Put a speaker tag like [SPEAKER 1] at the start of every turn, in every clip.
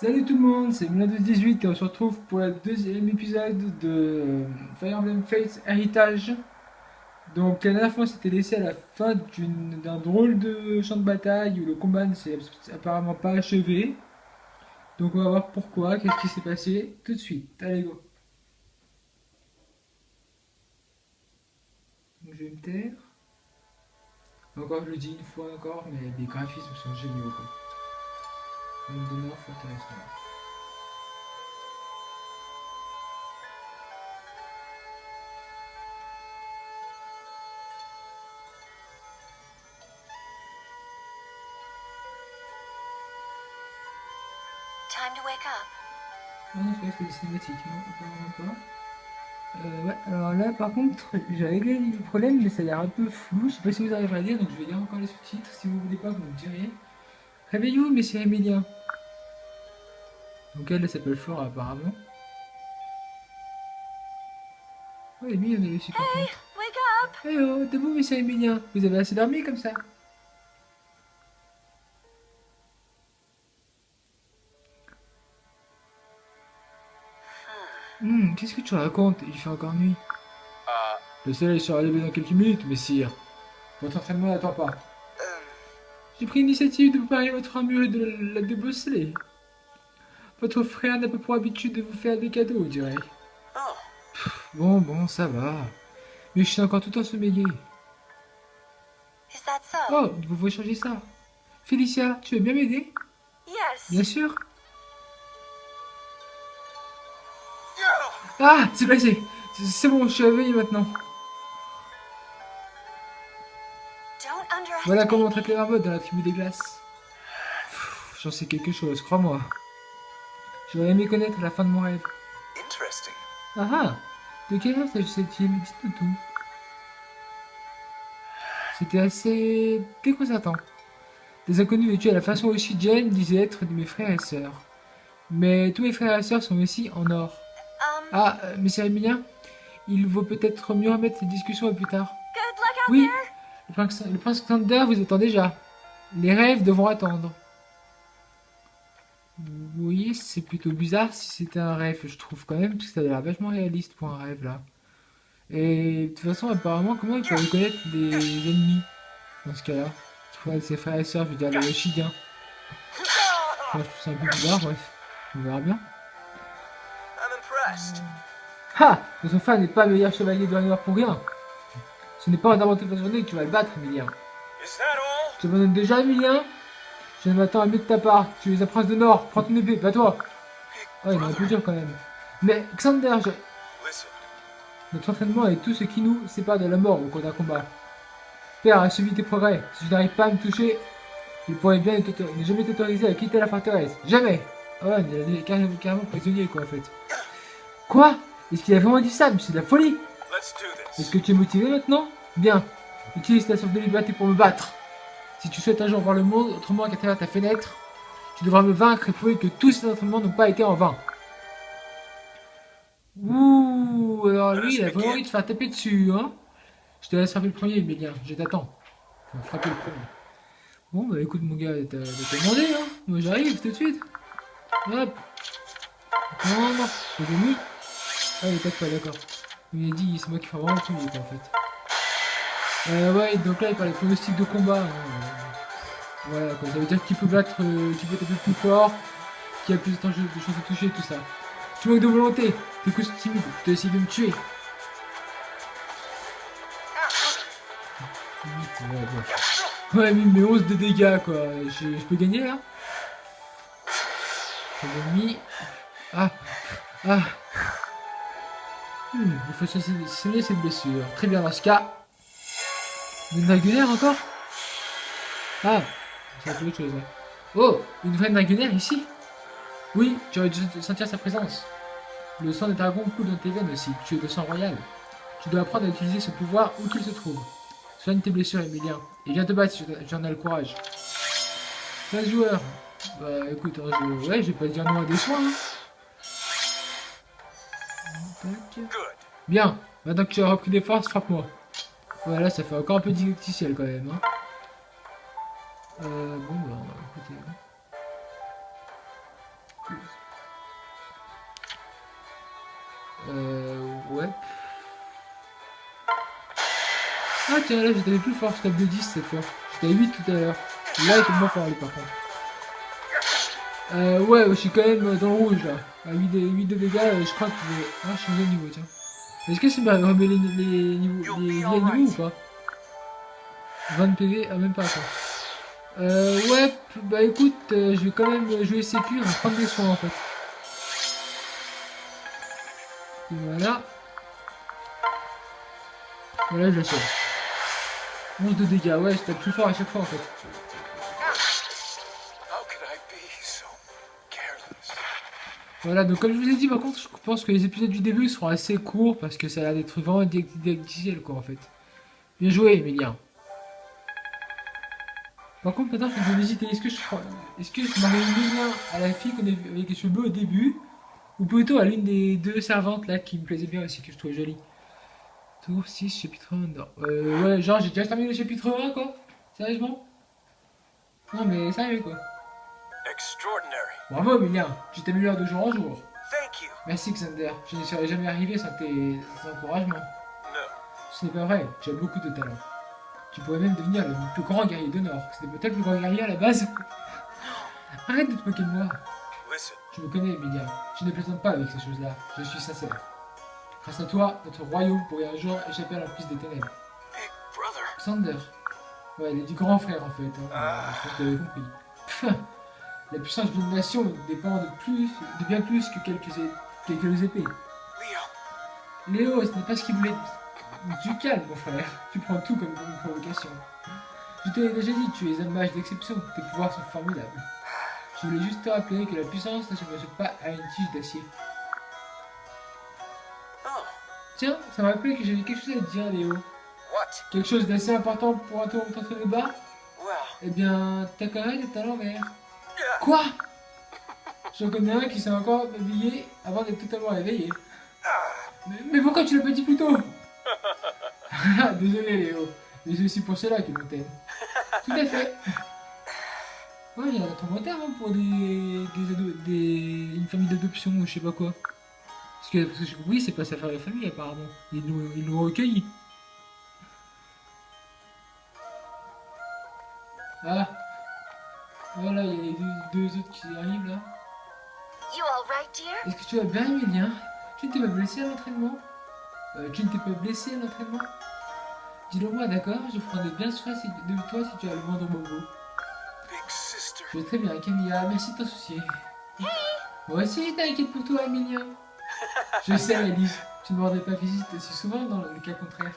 [SPEAKER 1] Salut tout le monde, c'est Milan18 et on se retrouve pour le deuxième épisode de Fire Emblem Fates Héritage. Donc la dernière fois on s'était laissé à la fin d'un drôle de champ de bataille où le combat ne s'est apparemment pas achevé. Donc on va voir pourquoi, qu'est-ce qui s'est passé tout de suite. Allez go. Donc je vais me taire. Encore je le dis une fois encore, mais les graphismes sont géniaux quoi. Monde de Nord, forteresse Nord.
[SPEAKER 2] Time to wake up.
[SPEAKER 1] Ah non, je croyais que c'était des cinématiques, non, apparemment pas. Ouais, alors là par contre, j'ai réglé le problème, mais ça a l'air un peu flou. Je sais pas si vous arrivez à lire, donc je vais lire encore les sous-titres. Si vous voulez pas, vous me direz. Réveillez-vous, messieurs Emilien. Donc elle s'appelle Flora apparemment. Oh, Emile, on est aussi par
[SPEAKER 2] Hey,
[SPEAKER 1] contre.
[SPEAKER 2] wake up!
[SPEAKER 1] Eh oh, debout, messieurs Emilien. Vous avez assez dormi comme ça? Qu'est-ce que tu racontes? Il fait encore nuit. Le soleil sera levé dans quelques minutes, messire. Votre entraînement n'attend pas. J'ai pris l'initiative de vous préparer votre armure et de la débosseler. Votre frère n'a pas pour habitude de vous faire des cadeaux, je dirais.
[SPEAKER 2] Oh,
[SPEAKER 1] Bon, ça va. Mais je suis encore tout ensommeillé.
[SPEAKER 2] is that so?
[SPEAKER 1] Oh, vous pouvez changer ça. Félicia, tu veux bien m'aider? Bien
[SPEAKER 2] Yes.
[SPEAKER 1] sûr. Ah, c'est passé. C'est bon, je suis réveillé maintenant.
[SPEAKER 2] Don't
[SPEAKER 1] Voilà comment on
[SPEAKER 2] underestimate
[SPEAKER 1] traite les
[SPEAKER 2] me.
[SPEAKER 1] marmottes dans la tribu des glaces. J'en sais quelque chose, crois-moi. J'aurais aimé connaître la fin de mon rêve.
[SPEAKER 2] Interesting.
[SPEAKER 1] Ah ah. De quel rêve s'agissait-il? Dites-nous tout. C'était assez déconcertant. Des inconnus vêtus à la façon Oshigen disaient être de mes frères et sœurs. Mais tous mes frères et sœurs sont aussi en or. Ah, monsieur Emilien, il vaut peut-être mieux remettre cette discussion à plus tard.
[SPEAKER 2] Good luck out
[SPEAKER 1] Oui,
[SPEAKER 2] there.
[SPEAKER 1] le prince Xander vous attend déjà. Les rêves devront attendre. Vous voyez, c'est plutôt bizarre si c'était un rêve, je trouve quand même, parce que ça a l'air vachement réaliste pour un rêve là. Et de toute façon, apparemment, comment il peut reconnaître des ennemis dans ce cas-là? Ses frères et sœurs, je veux dire, les Shigiens. Enfin, je trouve ça un peu bizarre, bref. On verra bien.
[SPEAKER 2] I'm impressed.
[SPEAKER 1] Ha! Notre fan n'est pas meilleur chevalier de la noire pour rien. Ce n'est pas en inventant ta journée que tu vas le battre, Emilien.
[SPEAKER 2] Is that all?
[SPEAKER 1] Je te demande déjà, Emilien? Je ne m'attends à mieux de ta part. Tu es un prince de Nord. Prends ton épée, pas toi. Ouais, il est un peu dur quand même. Mais Xander,
[SPEAKER 2] Listen.
[SPEAKER 1] notre entraînement est tout ce qui nous sépare de la mort au cours d'un combat. Père, a suivi tes progrès. Si je n'arrive pas à me toucher, il pourrait bien ne jamais t'autoriser à quitter la forteresse. Jamais. Ah ouais, il est carrément prisonnier, quoi, en fait. Quoi? Est-ce qu'il a vraiment dit ça? Mais c'est de la folie.
[SPEAKER 2] Let's do
[SPEAKER 1] Est-ce
[SPEAKER 2] this.
[SPEAKER 1] que tu es motivé maintenant? Bien. Utilise ta soif de liberté pour me battre. Si tu souhaites un jour voir le monde autrement qu'à travers ta fenêtre, tu devras me vaincre et prouver que tous ces entraînements n'ont pas été en vain. Ouh, alors lui, il a vraiment envie de faire taper dessus, hein. Je te laisse frapper le premier, Emilien. Je t'attends. Enfin, frapper le premier. Bon, bah écoute, mon gars, t'as demandé, hein. Moi, j'arrive tout de suite. Hop. Non, j'ai mis. Ah, il est pas d'accord. Il m'a dit, c'est moi qui ferai vraiment le premier, quoi, en fait. Ouais, donc là, il parlait de pronostic de combat. Hein. Voilà, quoi. Ça veut dire qu'il peut battre, qui peut taper plus fort, qui a plus de chances de toucher, tout ça. Tu manques de volonté, t'es que timide, tu dois essayer de me tuer. Ouais, mais 11 de dégâts, quoi. Je peux gagner, là? J'ai mis... Ah, ah. Il faut soigner cette blessure. Très bien, dans ce cas... Une dragonnière encore? Ah, ça fait autre chose, ouais. Oh, une vraie dragonnière ici? Oui, tu aurais dû sentir sa présence. Le sang des dragons coule dans tes veines aussi. Tu es de sang royal. Tu dois apprendre à utiliser ce pouvoir où qu'il se trouve. Soigne tes blessures, Emilien. Et viens te battre si j'en ai le courage. 15 joueurs. Bah écoute, hein, ouais, je vais pas dire non à des soins. Hein. Tac.
[SPEAKER 2] Good.
[SPEAKER 1] Bien, maintenant que tu as repris des forces, frappe-moi. Voilà, ça fait encore un peu didacticiel quand même. Hein. Bon, bah écoutez. Hein. Ouais. Ah tiens, là j'étais plus fort, je tape de 10 cette fois. J'étais à 8 tout à l'heure. Là il était moins fort lui par contre. Ouais, je suis quand même dans le rouge là. À 8 de dégâts, je crois que je vais... Ah, je change de niveau, tiens. Est-ce que c'est remet les niveaux, les vies à niveau ou pas? 20 PV, ah même pas, attends. Ouais, bah écoute, je vais quand même jouer sécu, on va prendre des soins en fait. Et voilà. Voilà, je l'achète. 11 de dégâts, ouais, je tape plus fort à chaque fois en fait.
[SPEAKER 2] How could I be so careless?
[SPEAKER 1] Voilà, donc comme je vous ai dit, par contre, je pense que les épisodes du début seront assez courts parce que ça a l'air d'être vraiment didacticiel quoi en fait. Bien joué, Emilien. Par contre, maintenant, je vais hésiter. Est-ce que je m'aurais mis bien à la fille qu'on a vue avec les cheveux bleus au début, ou plutôt à l'une des deux servantes là qui me plaisait bien aussi, que je trouvais jolie. Tour 6, chapitre 1. Non. Ouais, genre j'ai déjà terminé le chapitre 1 quoi. Sérieusement? Non mais sérieux quoi.
[SPEAKER 2] Extraordinary.
[SPEAKER 1] Bravo Emilien, tu t'améliores de jour en jour.
[SPEAKER 2] Thank you.
[SPEAKER 1] Merci Xander, je ne serais jamais arrivé sans tes encouragements.
[SPEAKER 2] No.
[SPEAKER 1] Ce n'est pas vrai, tu as beaucoup de talent. Tu pourrais même devenir le plus grand guerrier de Nord. C'était peut-être le plus grand guerrier à la base. Arrête de te moquer de moi.
[SPEAKER 2] Listen.
[SPEAKER 1] Tu me connais, Emilia. Je ne plaisante pas avec ces choses-là. Je suis sincère. Grâce à toi, notre royaume pourrait un jour échapper à l'emprise des ténèbres.
[SPEAKER 2] Big brother.
[SPEAKER 1] Xander. Ouais, il est du grand frère en fait. Hein. Je pense que tu avais compris. Pff, la puissance d'une nation dépend de bien plus que quelques épées.
[SPEAKER 2] Leo.
[SPEAKER 1] Léo, ce n'est pas ce qu'il voulait. Du calme, mon frère. Tu prends tout comme une provocation. Je t'ai déjà dit, tu es un mage d'exception. Tes pouvoirs sont formidables. Je voulais juste te rappeler que la puissance ne se mesure pas à une tige d'acier.
[SPEAKER 2] Oh.
[SPEAKER 1] Tiens, ça m'a rappelé que j'avais quelque chose à te dire, Léo.
[SPEAKER 2] What?
[SPEAKER 1] Quelque chose d'assez important pour un tour de bas.
[SPEAKER 2] Well.
[SPEAKER 1] Eh bien, t'as quand même des talents verts.
[SPEAKER 2] Yeah.
[SPEAKER 1] Quoi? J'en connais un qui s'est encore habillé avant d'être totalement réveillé. Mais pourquoi tu l'as pas dit plus tôt? Désolé Léo, mais c'est aussi pour cela que l'on t'aime. Tout à fait. Ouais, il y a un commentaire hein, pour une famille d'adoption ou je sais pas quoi. Parce que j'ai compris, c'est pas sa famille apparemment. Ils l'ont recueilli. Ah. Voilà, il y a les deux autres qui arrivent là.
[SPEAKER 3] You all right, dear?
[SPEAKER 1] Est-ce que tu vas bien, Emilien? Tu ne t'es pas blessé à l'entraînement? Tu ne t'es pas blessé à l'entraînement? Dis-le moi, d'accord? Je prendrai bien soin de toi si tu as le moindre bobo.
[SPEAKER 2] Big sister.
[SPEAKER 1] Je vais très bien, Camilla. Merci de t'en soucier. Moi aussi, j'étais inquiète pour toi, Emilien. Je sais, Alice. Tu ne me rendrais pas visite si souvent dans le cas contraire.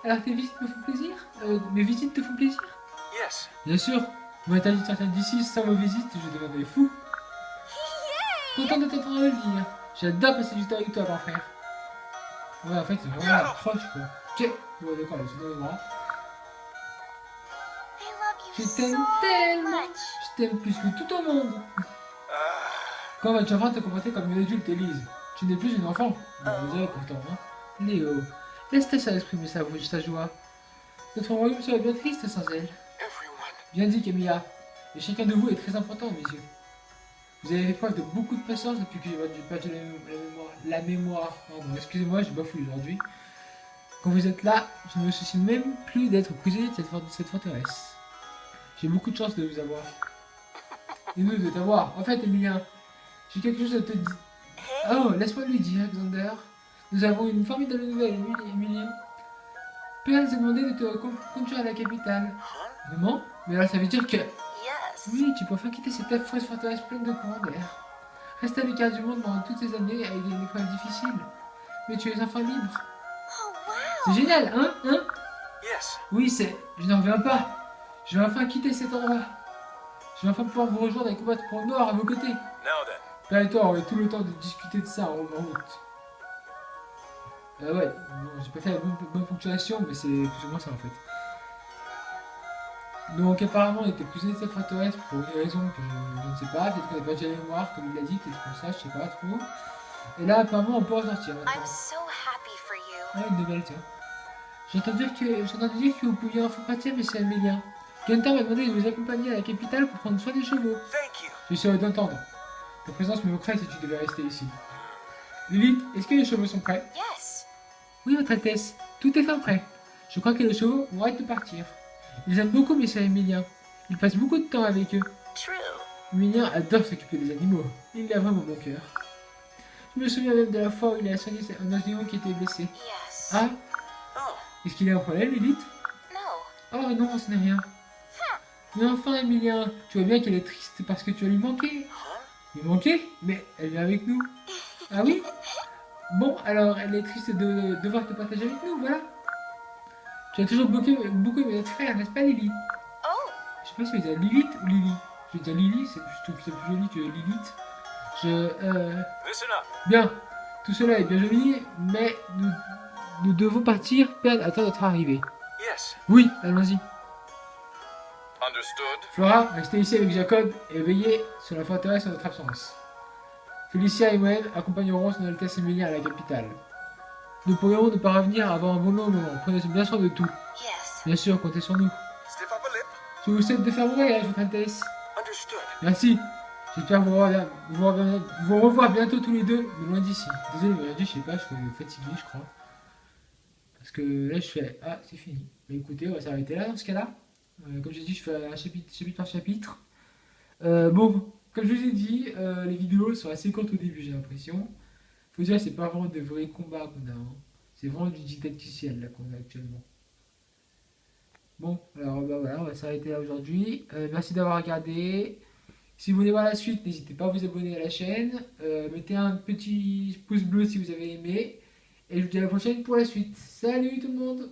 [SPEAKER 1] Alors, tes visites me font plaisir? Mes visites te font plaisir?
[SPEAKER 2] Yes.
[SPEAKER 1] Bien sûr. Vous m'interdit de sortir d'ici sans vos visites, je deviendrai fou. Content de t'entendre le dire. J'adore passer du temps avec toi, grand frère. Ouais, en fait, c'est vraiment proche, quoi. Ok, bon, d'accord, je suis dans les bras.
[SPEAKER 3] I love
[SPEAKER 1] Je
[SPEAKER 3] you
[SPEAKER 1] t'aime
[SPEAKER 3] so
[SPEAKER 1] tellement.
[SPEAKER 3] much.
[SPEAKER 1] Je t'aime plus que tout au monde. Quand vas-tu enfin te comporter comme une adulte, Elise? Tu n'es plus une enfant. Bon, je dirais pourtant, hein. Léo, laisse ta sœur exprimer sa joie. Notre royaume serait bien triste sans elle.
[SPEAKER 2] Everyone.
[SPEAKER 1] Bien dit, Camilla. Et chacun de vous est très important, messieurs. Vous avez fait preuve de beaucoup de patience depuis que j'ai perdu la mémoire. Pardon, excusez-moi, j'ai bafouillé aujourd'hui. Quand vous êtes là, je ne me soucie même plus d'être prisonnier de cette forteresse. J'ai beaucoup de chance de vous avoir. Et nous de t'avoir. En fait, Emilien, j'ai quelque chose à te dire. Oh, laisse-moi lui dire, Xander. Nous avons une formidable nouvelle, Emilien. Père nous a demandé de te conduire à la capitale. Vraiment? Mais alors ça veut dire que...
[SPEAKER 3] Yes.
[SPEAKER 1] Oui, tu peux enfin quitter cette affreuse forteresse pleine de courants d'air. Reste à l'écart du monde pendant toutes ces années avec des épreuves difficiles. Mais tu es enfin libre.
[SPEAKER 3] Oh, wow.
[SPEAKER 1] C'est génial, hein?
[SPEAKER 2] Yes.
[SPEAKER 1] Oui, je n'en reviens pas. Je vais enfin quitter cet endroit. Je vais enfin pouvoir vous rejoindre et combattre pour le Nord à vos côtés.
[SPEAKER 2] Now then.
[SPEAKER 1] Père et toi aurez tout le temps de discuter de ça en route. Ouais, bon, j'ai pas fait la bonne ponctuation, mais c'est plus ou moins ça en fait. Donc apparemment, il était prisonnier de cette forteresse pour une raison que je ne sais pas. Peut-être qu'on n'a pas déjà la mémoire, comme il l'a dit, peut-être pour ça, je sais pas trop. Et là, apparemment, on peut ressortir maintenant.
[SPEAKER 3] I'm so happy for you.
[SPEAKER 1] Ah, une nouvelle, tiens. J'ai entendu dire que vous pouviez enfin partir, monsieur Emilien. Gunther m'a demandé de vous accompagner à la capitale pour prendre soin des chevaux.
[SPEAKER 2] Thank you.
[SPEAKER 1] Je suis heureux d'entendre. Ta présence me manquerait si tu devais rester ici. Lilith, est-ce que les chevaux sont prêts?
[SPEAKER 3] Yes.
[SPEAKER 1] Oui, Votre Altesse, tout est fin prêt. Je crois que les chevaux vont être de partir. Ils aiment beaucoup Monsieur Emilien. Il passe beaucoup de temps avec eux.
[SPEAKER 3] True.
[SPEAKER 1] Emilien adore s'occuper des animaux. Il a vraiment bon cœur. Je me souviens même de la fois où il a soigné un oiseau qui était blessé.
[SPEAKER 3] Yes.
[SPEAKER 1] Ah,
[SPEAKER 2] Oh,
[SPEAKER 1] est-ce qu'il a un problème, Lilith?
[SPEAKER 3] No.
[SPEAKER 1] Oh non, ce n'est rien. Mais enfin, Emilien, tu vois bien qu'elle est triste parce que tu vas lui manquer.
[SPEAKER 2] huh?
[SPEAKER 1] Lui manquer? Mais elle vient avec nous. Ah oui? Bon, alors elle est triste de devoir te partager avec nous, voilà. Tu as toujours beaucoup aimé notre frère, n'est-ce pas, Lily?
[SPEAKER 3] Oh.
[SPEAKER 1] Je sais pas si vous dire Lilith ou Lily. Je vais dire Lily, je trouve ça plus joli que Lilith.
[SPEAKER 2] Listen up.
[SPEAKER 1] Bien, tout cela est bien joli, mais nous devons partir, attendre notre arrivée.
[SPEAKER 2] Yes.
[SPEAKER 1] Oui, allons-y.
[SPEAKER 2] Understood.
[SPEAKER 1] Flora, restez ici avec Jacob et veillez sur la forteresse en notre absence. Félicia et moi-même accompagnerons son Altesse Emilien à la capitale. Nous pourrions ne pas revenir avant un bon long moment. Prenez bien soin de tout.
[SPEAKER 3] Yes.
[SPEAKER 1] Bien sûr, comptez sur nous.
[SPEAKER 2] Stiff upper lip.
[SPEAKER 1] Je vous souhaite de faire bon voyage, Votre Altesse.
[SPEAKER 2] Understood.
[SPEAKER 1] Merci. J'espère vous revoir bientôt tous les deux, mais loin d'ici. Désolé, mais aujourd'hui, je sais pas, je suis fatigué, je crois. Parce que là, je fais... Ah, c'est fini. Mais écoutez, on va s'arrêter là, dans ce cas-là. Comme j'ai dit, je fais un chapitre par chapitre. Bon, comme je vous ai dit, les vidéos sont assez courtes au début, j'ai l'impression. Faut dire, c'est pas vraiment de vrais combats qu'on a. Hein. C'est vraiment du didacticiel, là, qu'on a actuellement. Bon, alors bah voilà, on va s'arrêter là aujourd'hui. Merci d'avoir regardé. Si vous voulez voir la suite, n'hésitez pas à vous abonner à la chaîne. Mettez un petit pouce bleu si vous avez aimé. Et je vous dis à la prochaine pour la suite. Salut tout le monde!